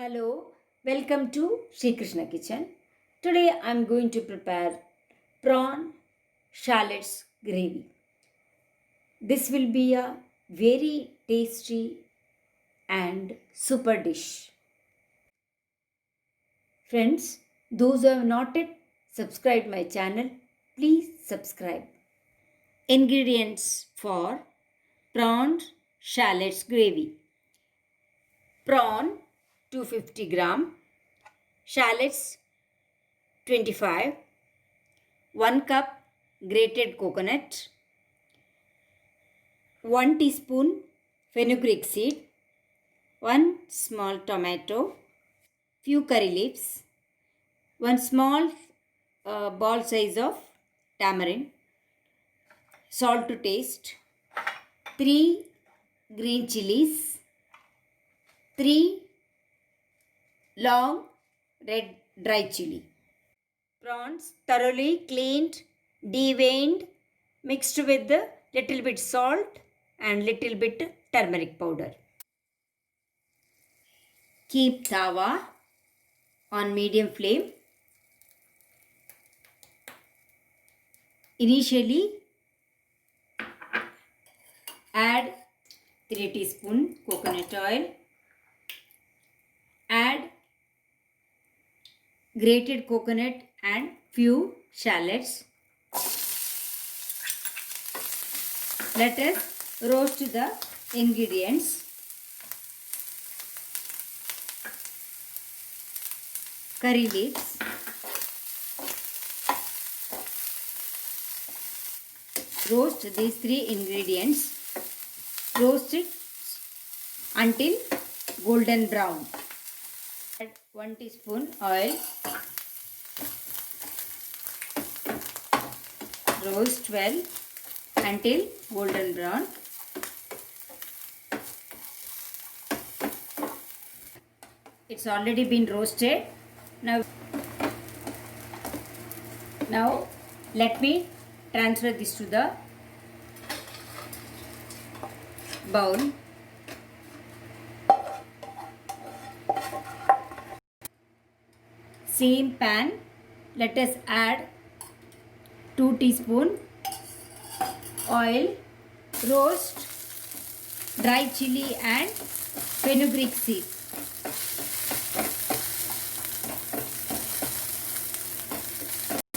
Hello, welcome to Shri Krishna Kitchen. Today I am going to prepare prawn shallots gravy. This will be a very tasty and super dish. Friends, those who have not yet subscribed my channel, please subscribe. Ingredients for prawn shallots gravy. Prawn 250 gram, shallots 25, 1 cup grated coconut, 1 teaspoon fenugreek seed, 1 small tomato, few curry leaves, 1 small ball size of tamarind, salt to taste, 3 green chilies, 3 long red dry chili. Prawns thoroughly cleaned, deveined, mixed with a little bit salt and little bit turmeric powder. Keep tawa on medium flame. Initially, add 3 teaspoon coconut oil. Add grated coconut and few shallots. Let us roast the ingredients. Curry leaves, roast these 3 ingredients. Roast it until golden brown. Add 1 teaspoon oil. Roast well until golden brown. It's already been roasted. Now let me transfer this to the bowl. Same pan, let us add 2 teaspoon oil. Roast dry chili and fenugreek seed.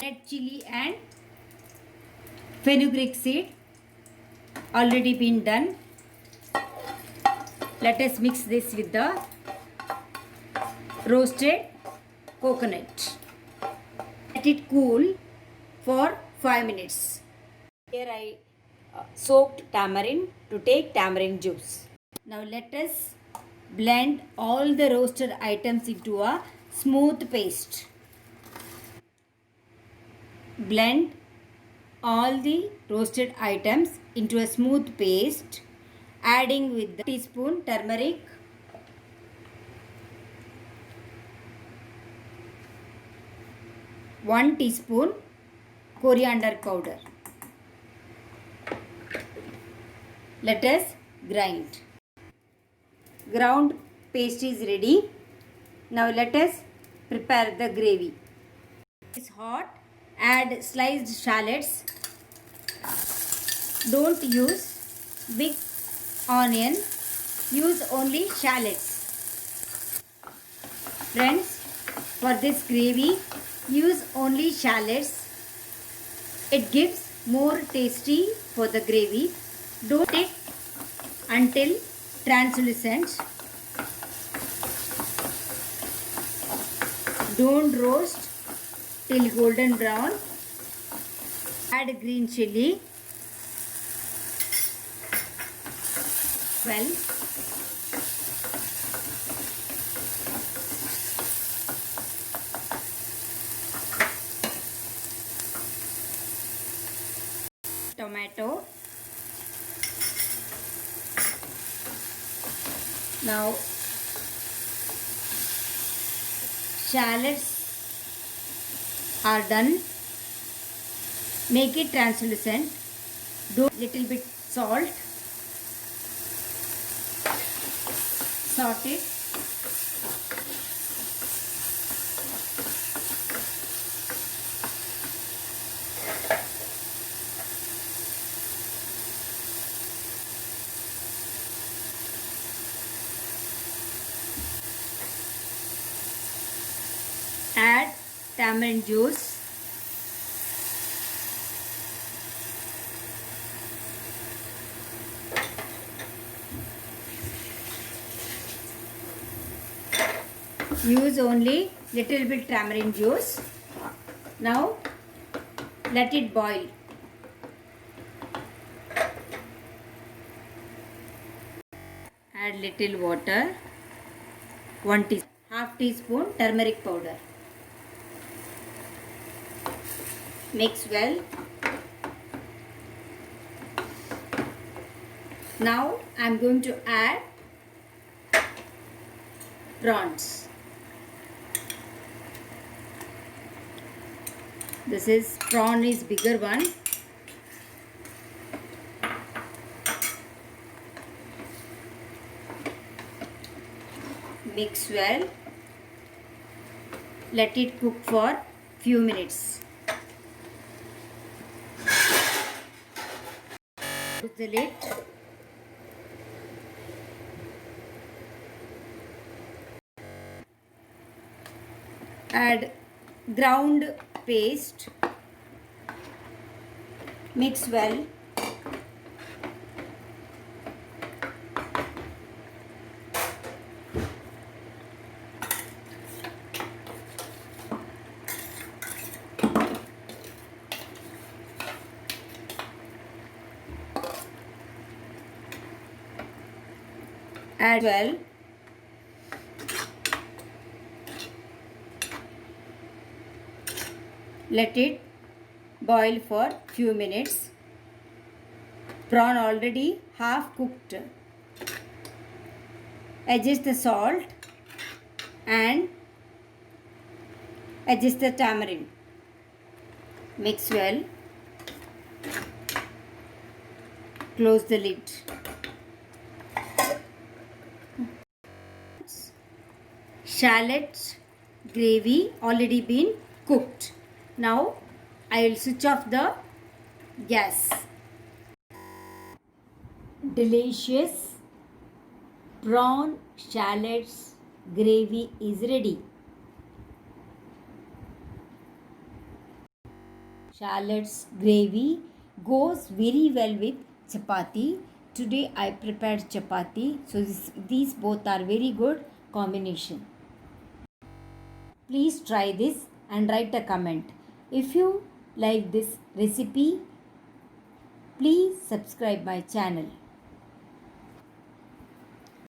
Red chili and fenugreek seed already been done. Let us mix this with the roasted coconut. Let it cool for 5 minutes. Here I soaked tamarind to take tamarind juice. Now let us blend all the roasted items into a smooth paste. Blend all the roasted items into a smooth paste, adding with the teaspoon turmeric, 1 teaspoon coriander powder. Let us grind. Ground paste is ready. Now let us prepare the gravy. It's hot. Add sliced shallots. Don't use big onion. Use only shallots. Friends, for this gravy, use only shallots. It gives more tasty for the gravy. Don't it until translucent. Don't roast till golden brown. Add green chili. Well, tomato. Now shallots are done. Make it translucent. Do little bit salt. Saute it. tamarind juice. Use only little bit tamarind juice. Now let it boil. Add little water. 1 teaspoon, half teaspoon turmeric powder. Mix well. Now I am going to add prawns. This is prawn is bigger one. Mix well. Let it cook for few minutes. Close the lid. Add ground paste. Mix well. Add well. Let it boil for few minutes. Prawn already half cooked. Adjust the salt and adjust the tamarind. Mix well. Close the lid. Shallot gravy already been cooked. Now I will switch off the gas. Delicious prawn shallots gravy is ready. Shallots gravy goes very well with chapati. Today I prepared chapati, so these both are very good combination. Please try this and write a comment. If you like this recipe, please subscribe my channel.